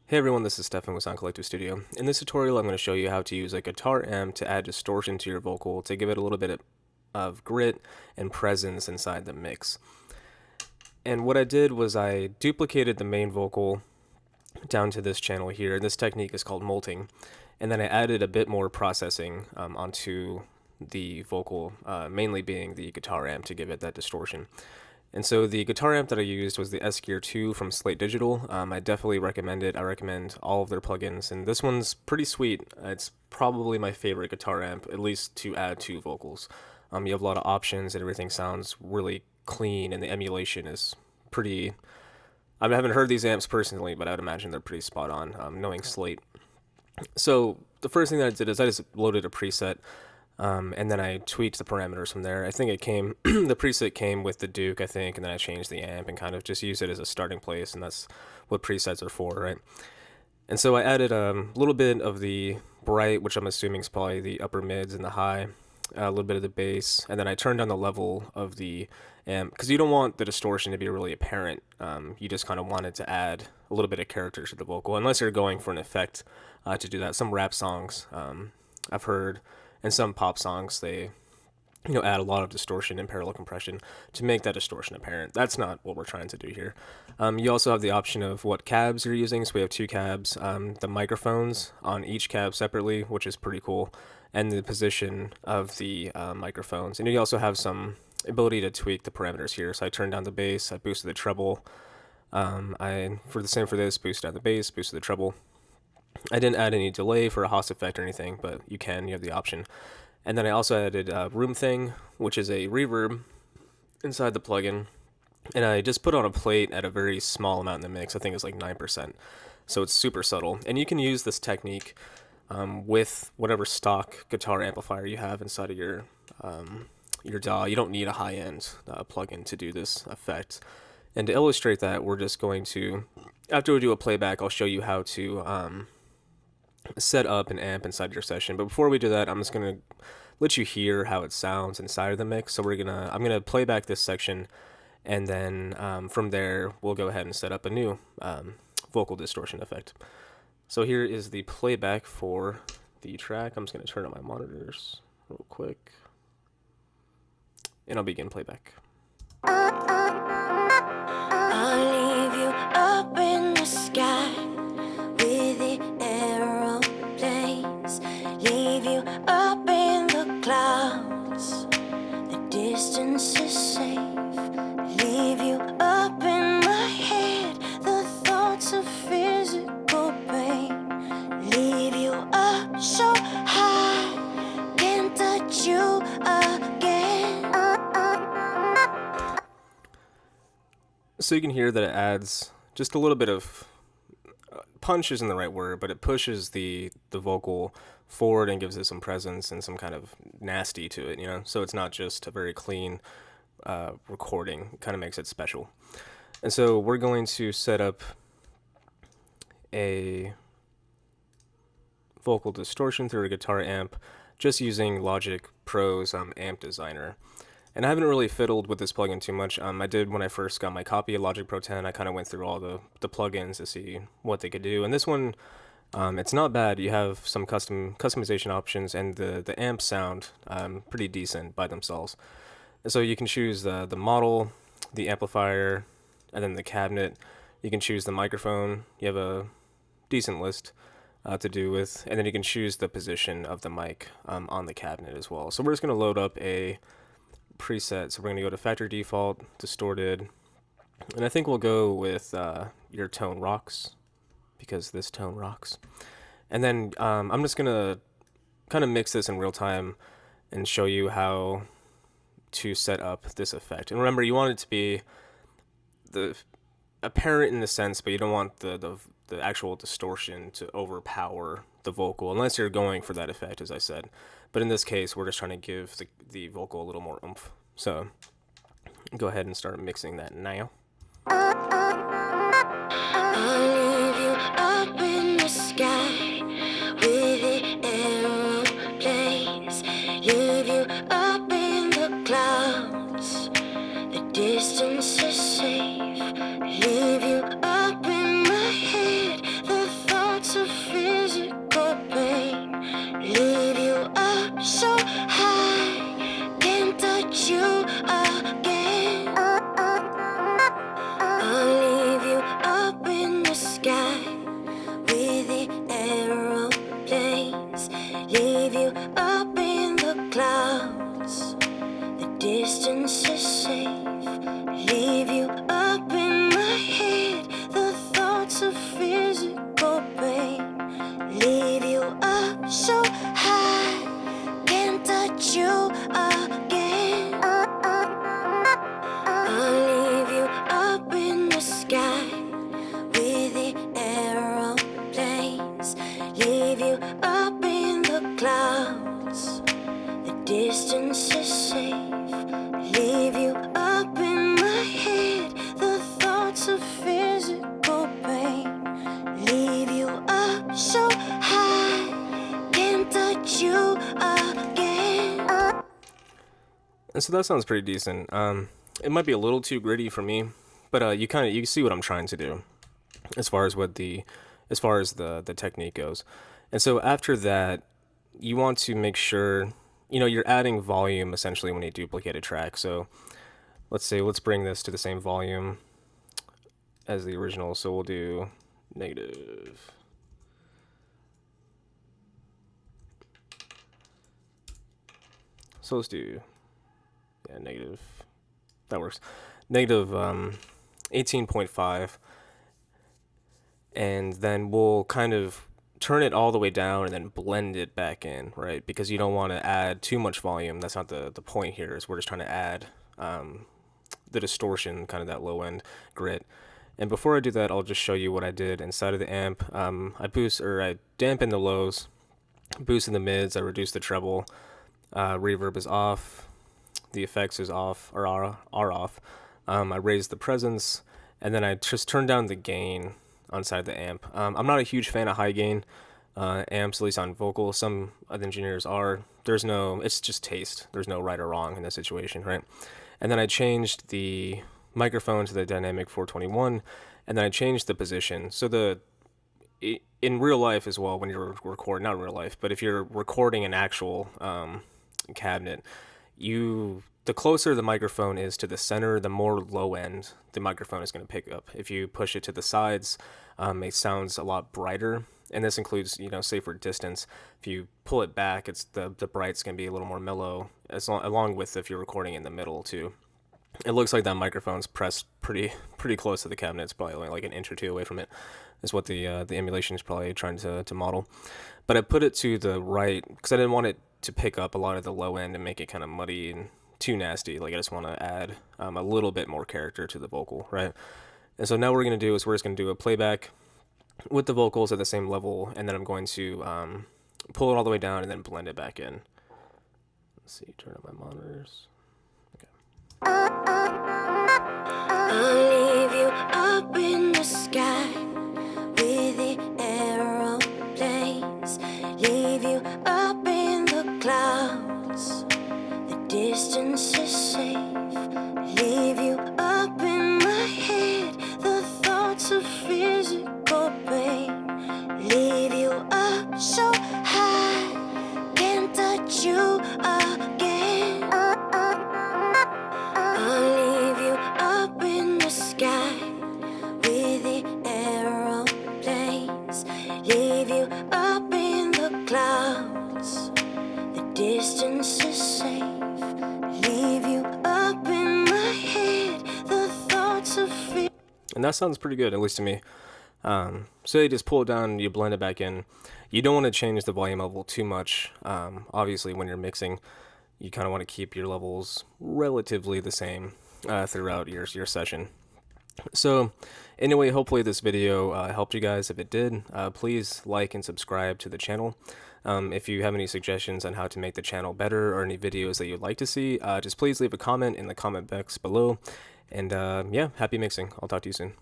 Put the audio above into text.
Hey everyone, this is Stefan with Untitled Studio. In this tutorial, I'm going to show you how to use a guitar amp to add distortion to your vocal to give it a little bit of grit and presence inside the mix. And what I did was I duplicated the main vocal down to this channel here. This technique is called molting. And then I added a bit more processing onto the vocal, mainly being the guitar amp to give it that distortion. And so the guitar amp that I used was the S Gear 2 from Slate Digital. I definitely recommend it. I recommend all of their plugins, and this one's pretty sweet. It's probably my favorite guitar amp, at least to add to vocals. You have a lot of options, and everything sounds really clean, and the emulation is pretty... I haven't heard these amps personally, but I would imagine they're pretty spot on, knowing Slate. So the first thing that I did is I just loaded a preset. And then I tweaked the parameters from there. I think it came, the preset came with the Duke, I think, and then I changed the amp and kind of just used it as a starting place, and that's what presets are for, right? And so I added a little bit of the bright, which I'm assuming is probably the upper mids and the high, a little bit of the bass, and then I turned down the level of the amp, because you don't want the distortion to be really apparent. You just kind of wanted to add a little bit of character to the vocal, unless you're going for an effect to do that. Some rap songs I've heard, and some pop songs, they add a lot of distortion and parallel compression to make that distortion apparent. That's not what we're trying to do here. You also have the option of what cabs you're using. So we have two cabs, the microphones on each cab separately, which is pretty cool, and the position of the microphones. And you also have some ability to tweak the parameters here. So I turned down the bass, I boosted the treble. For this, boosted down the bass, boosted the treble. I didn't add any delay for a Haas effect or anything, but you have the option. And then I also added Room Thing, which is a reverb inside the plugin. And I just put on a plate at a very small amount in the mix. I think it's like 9%. So it's super subtle. And you can use this technique with whatever stock guitar amplifier you have inside of your DAW. You don't need a high-end plugin to do this effect. And to illustrate that, we're just going to, after we do a playback, I'll show you how to set up an amp inside your session. But before we do that, I'm just going to let you hear how it sounds inside of the mix. So I'm going to play back this section, and then from there, we'll go ahead and set up a new vocal distortion effect. So here is the playback for the track. I'm just going to turn on my monitors real quick, and I'll begin playback. I'll leave you up in the sky with the aeroplanes. Leave you up in the clouds. The distance is safe. Leave you up in my head. The thoughts of physical pain. Leave you up so high. Can't touch you again. So you can hear that it adds just a little bit of punch isn't the right word, but it pushes the vocal forward and gives it some presence and some kind of nasty to it, So it's not just a very clean recording. It kind of makes it special. And so we're going to set up a vocal distortion through a guitar amp just using Logic Pro's Amp Designer. And I haven't really fiddled with this plugin too much. I did when I first got my copy of Logic Pro 10. I kind of went through all the plugins to see what they could do. And this one, it's not bad. You have some customization options, and the amps sound pretty decent by themselves. And so you can choose the model, the amplifier, and then the cabinet. You can choose the microphone. You have a decent list to do with. And then you can choose the position of the mic on the cabinet as well. So we're just going to load up a preset. So we're going to go to factory default, distorted, and I think we'll go with your tone rocks, because this tone rocks. And then I'm just going to kind of mix this in real time and show you how to set up this effect. And remember, you want it to be apparent in the sense, but you don't want the actual distortion to overpower the vocal, unless you're going for that effect, as I said. But in this case, we're just trying to give the vocal a little more oomph. So go ahead and start mixing that now. I'll leave you up in the sky with the aeroplanes. Leave you up in the clouds. The distance is safe. Leave you up in my head. The distance is safe. Leave you up in my head. The thoughts of physical pain. Leave you up so high. Can't touch you again. I'll leave you up in the sky with the aeroplanes. Leave you up in the clouds. The distance is safe. Leave you up in my head. The thoughts of physical pain. Leave you up so high. Can't touch you again. And so that sounds pretty decent. It might be a little too gritty for me, but you see what I'm trying to do as far as the technique goes. And so after that, you want to make sure you're adding volume essentially when you duplicate a track. So let's bring this to the same volume as the original. So we'll do negative. So let's do negative. That works. Negative 18.5, and then we'll kind of turn it all the way down and then blend it back in, right? Because you don't want to add too much volume. That's not the point here. Is we're just trying to add the distortion, kind of that low end grit. And before I do that, I'll just show you what I did inside of the amp. I dampen the lows, boost in the mids, I reduce the treble, reverb is off, the effects is off or are off. I raise the presence, and then I just turn down the gain on side of the amp. I'm not a huge fan of high gain amps, at least on vocal. Some of the engineers are. It's just taste. There's no right or wrong in this situation, right? And then I changed the microphone to the dynamic 421, and then I changed the position. So in real life as well, when you're recording, not in real life, but if you're recording an actual cabinet, the closer the microphone is to the center, the more low end the microphone is going to pick up. If you push it to the sides, it sounds a lot brighter. And this includes, say for distance, if you pull it back, it's the bright's going to be a little more mellow, along with if you're recording in the middle too. It looks like that microphone's pressed pretty close to the cabinet. It's probably only like an inch or two away from it, is what the emulation is probably trying to model. But I put it to the right because I didn't want it to pick up a lot of the low end and make it kind of muddy and too nasty. Like I just want to add a little bit more character to the vocal, right? And so now what we're going to do is we're just going to do a playback with the vocals at the same level, and then I'm going to pull it all the way down and then blend it back in. Let's see, turn up my monitors. I'll leave you up in the sky with the aeroplanes. Leave you up in the clouds. The distance is safe. Leave you up in my head. The thoughts of physical pain. Leave you up so high. Can't touch you again. I'll leave you up in the sky with the aeroplanes. Leave you up in the clouds. The distance is safe. Leave you up in my head. The thoughts of fear. And that sounds pretty good, at least to me. So you just pull it down, you blend it back in. You don't want to change the volume level too much. Obviously, when you're mixing, you kind of want to keep your levels relatively the same throughout your session. So anyway, hopefully this video helped you guys. If it did, please like and subscribe to the channel. If you have any suggestions on how to make the channel better or any videos that you'd like to see, just please leave a comment in the comment box below. And yeah, happy mixing. I'll talk to you soon.